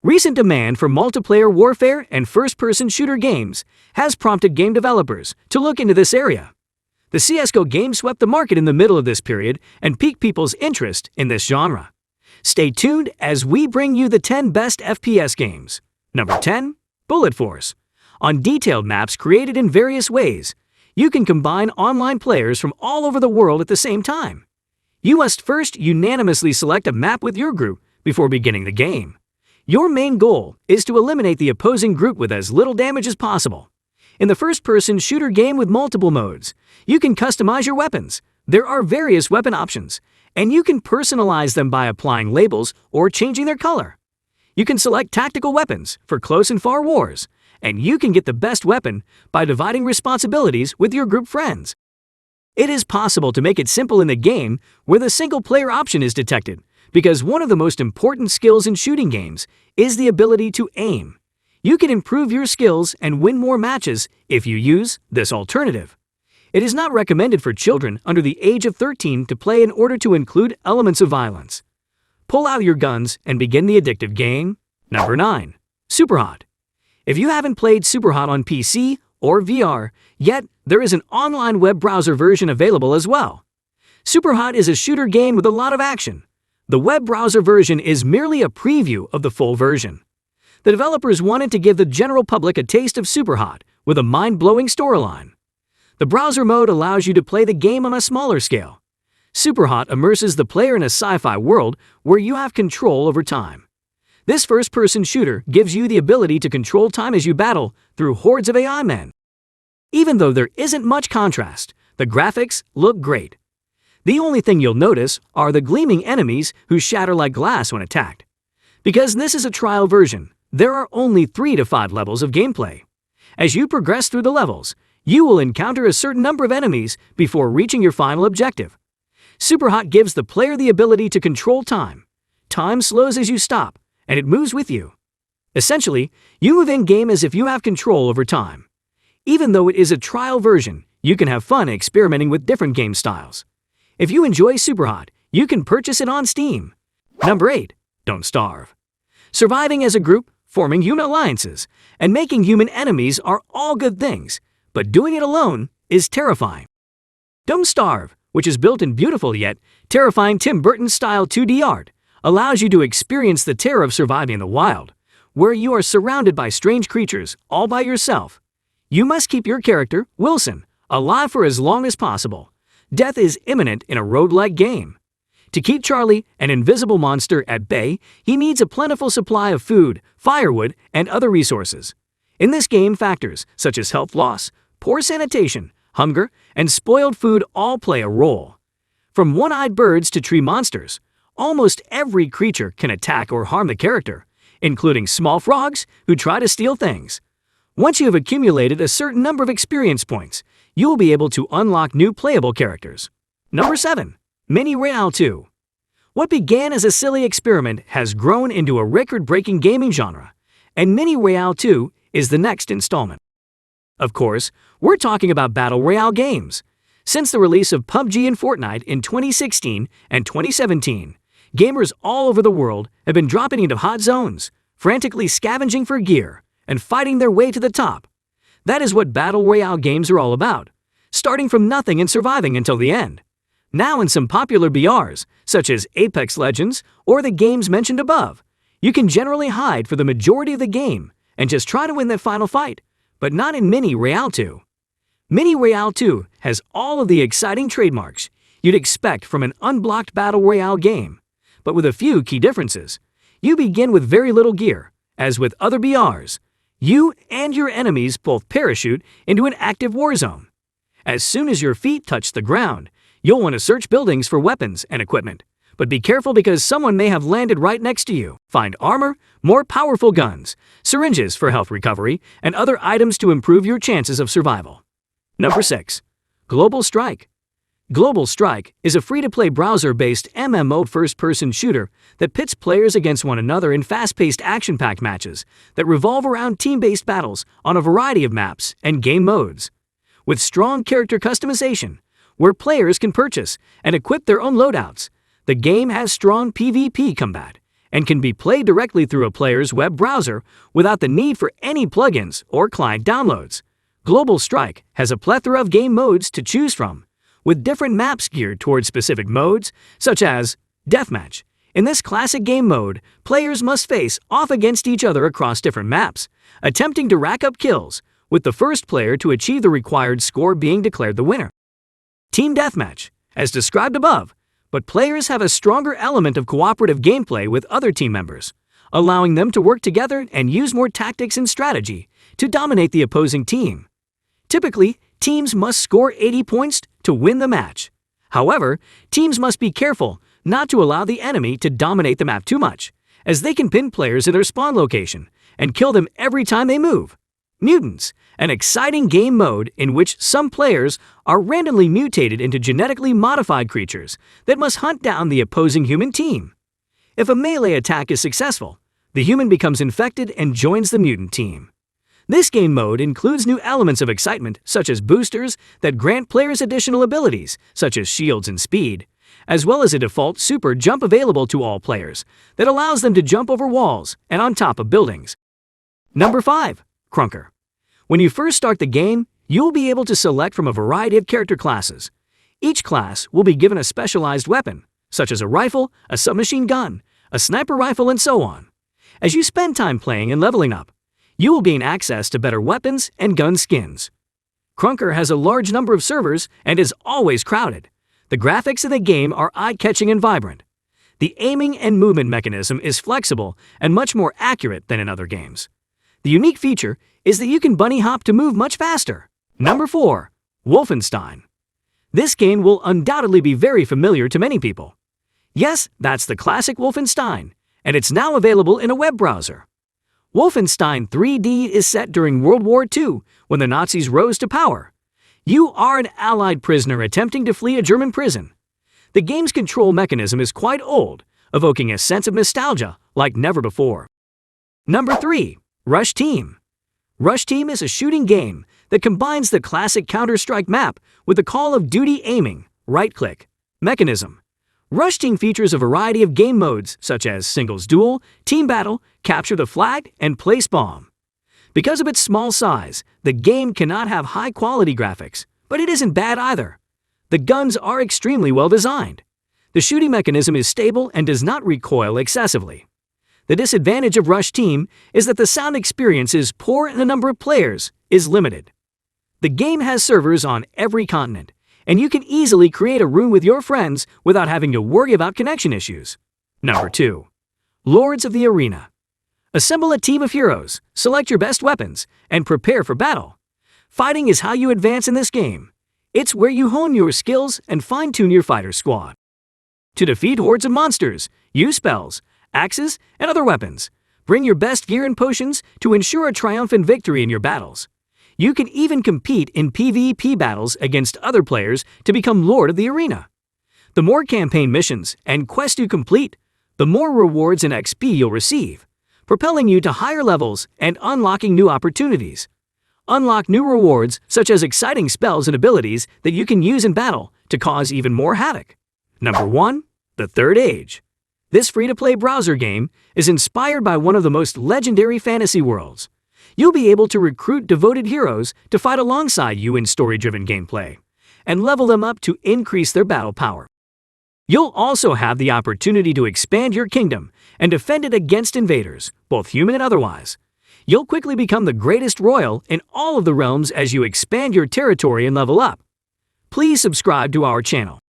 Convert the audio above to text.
Recent demand for multiplayer warfare and first-person shooter games has prompted game developers to look into this area. The CSGO game swept the market in the middle of this period and piqued people's interest in this genre. Stay tuned as we bring you the 10 best FPS games. Number 10. Bullet Force. On detailed maps created in various ways, you can combine online players from all over the world at the same time. You must first unanimously select a map with your group before beginning the game. Your main goal is to eliminate the opposing group with as little damage as possible. In the first-person shooter game with multiple modes, you can customize your weapons. There are various weapon options, and you can personalize them by applying labels or changing their color. You can select tactical weapons for close and far wars, and you can get the best weapon by dividing responsibilities with your group friends. It is possible to make it simple in the game where the single-player option is detected, because one of the most important skills in shooting games is the ability to aim. You can improve your skills and win more matches if you use this alternative. It is not recommended for children under the age of 13 to play in order to include elements of violence. Pull out your guns and begin the addictive game. Number 9. SUPERHOT. If you haven't played SUPERHOT on PC or VR yet, there is an online web browser version available as well. SUPERHOT is a shooter game with a lot of action. The web browser version is merely a preview of the full version. The developers wanted to give the general public a taste of SUPERHOT with a mind-blowing storyline. The browser mode allows you to play the game on a smaller scale. SUPERHOT immerses the player in a sci-fi world where you have control over time. This first-person shooter gives you the ability to control time as you battle through hordes of AI men. Even though there isn't much contrast, the graphics look great. The only thing you'll notice are the gleaming enemies who shatter like glass when attacked. Because this is a trial version, there are only 3 to 5 levels of gameplay. As you progress through the levels, you will encounter a certain number of enemies before reaching your final objective. SUPERHOT gives the player the ability to control time. Time slows as you stop, and it moves with you. Essentially, you move in-game as if you have control over time. Even though it is a trial version, you can have fun experimenting with different game styles. If you enjoy SUPERHOT, you can purchase it on Steam. Number 8. Don't Starve. Surviving as a group, forming human alliances, and making human enemies are all good things, but doing it alone is terrifying. Don't Starve, which is built in beautiful yet terrifying Tim Burton-style 2D art, allows you to experience the terror of surviving in the wild, where you are surrounded by strange creatures all by yourself. You must keep your character, Wilson, alive for as long as possible. Death is imminent in a roguelike game. To keep Charlie, an invisible monster, at bay, he needs a plentiful supply of food, firewood, and other resources. In this game, factors such as health loss, poor sanitation, hunger, and spoiled food all play a role. From one-eyed birds to tree monsters, almost every creature can attack or harm the character, including small frogs who try to steal things. Once you have accumulated a certain number of experience points, you will be able to unlock new playable characters. Number 7. Mini Royale 2. What began as a silly experiment has grown into a record-breaking gaming genre, and Mini Royale 2 is the next installment. Of course, we're talking about Battle Royale games. Since the release of PUBG and Fortnite in 2016 and 2017, gamers all over the world have been dropping into hot zones, frantically scavenging for gear, and fighting their way to the top. That is what Battle Royale games are all about, starting from nothing and surviving until the end. Now in some popular BRs, such as Apex Legends or the games mentioned above, you can generally hide for the majority of the game and just try to win that final fight, but not in Mini Royale 2. Mini Royale 2 has all of the exciting trademarks you'd expect from an unblocked Battle Royale game, but with a few key differences. You begin with very little gear. As with other BRs, you and your enemies both parachute into an active war zone. As soon as your feet touch the ground, you'll want to search buildings for weapons and equipment, but be careful because someone may have landed right next to you. Find armor, more powerful guns, syringes for health recovery, and other items to improve your chances of survival. Number 6. Global Strike. Global Strike is a free-to-play browser-based MMO first-person shooter that pits players against one another in fast-paced action-packed matches that revolve around team-based battles on a variety of maps and game modes. With strong character customization, where players can purchase and equip their own loadouts, the game has strong PvP combat and can be played directly through a player's web browser without the need for any plugins or client downloads. Global Strike has a plethora of game modes to choose from, with different maps geared towards specific modes, such as Deathmatch. In this classic game mode, players must face off against each other across different maps, attempting to rack up kills, with the first player to achieve the required score being declared the winner. Team Deathmatch, as described above, but players have a stronger element of cooperative gameplay with other team members, allowing them to work together and use more tactics and strategy to dominate the opposing team. Typically, teams must score 80 points to win the match. However, teams must be careful not to allow the enemy to dominate the map too much, as they can pin players in their spawn location and kill them every time they move. Mutants, an exciting game mode in which some players are randomly mutated into genetically modified creatures that must hunt down the opposing human team. If a melee attack is successful, the human becomes infected and joins the mutant team. This game mode includes new elements of excitement such as boosters that grant players additional abilities such as shields and speed, as well as a default super jump available to all players that allows them to jump over walls and on top of buildings. Number 5. Crunker. When you first start the game, you'll be able to select from a variety of character classes. Each class will be given a specialized weapon, such as a rifle, a submachine gun, a sniper rifle, and so on. As you spend time playing and leveling up, you will gain access to better weapons and gun skins. Crunker has a large number of servers and is always crowded. The graphics in the game are eye-catching and vibrant. The aiming and movement mechanism is flexible and much more accurate than in other games. The unique feature is that you can bunny hop to move much faster. Number 4. Wolfenstein. This game will undoubtedly be very familiar to many people. Yes, that's the classic Wolfenstein, and it's now available in a web browser. Wolfenstein 3D is set during World War II, when the Nazis rose to power. You are an Allied prisoner attempting to flee a German prison. The game's control mechanism is quite old, evoking a sense of nostalgia like never before. Number 3. Rush Team. Rush Team is a shooting game that combines the classic Counter-Strike map with the Call of Duty aiming, right-click mechanism. Rush Team features a variety of game modes such as Singles Duel, Team Battle, Capture the Flag, and Place Bomb. Because of its small size, the game cannot have high-quality graphics, but it isn't bad either. The guns are extremely well designed. The shooting mechanism is stable and does not recoil excessively. The disadvantage of Rush Team is that the sound experience is poor and the number of players is limited. The game has servers on every continent, and you can easily create a room with your friends without having to worry about connection issues. Number 2. Lords of the Arena. Assemble a team of heroes, select your best weapons, and prepare for battle. Fighting is how you advance in this game. It's where you hone your skills and fine-tune your fighter squad. To defeat hordes of monsters, use spells, axes, and other weapons. Bring your best gear and potions to ensure a triumphant victory in your battles. You can even compete in PvP battles against other players to become Lord of the Arena. The more campaign missions and quests you complete, the more rewards and XP you'll receive, propelling you to higher levels and unlocking new opportunities. Unlock new rewards such as exciting spells and abilities that you can use in battle to cause even more havoc. Number 1. The Third Age. This free-to-play browser game is inspired by one of the most legendary fantasy worlds. You'll be able to recruit devoted heroes to fight alongside you in story-driven gameplay, and level them up to increase their battle power. You'll also have the opportunity to expand your kingdom and defend it against invaders, both human and otherwise. You'll quickly become the greatest royal in all of the realms as you expand your territory and level up. Please subscribe to our channel.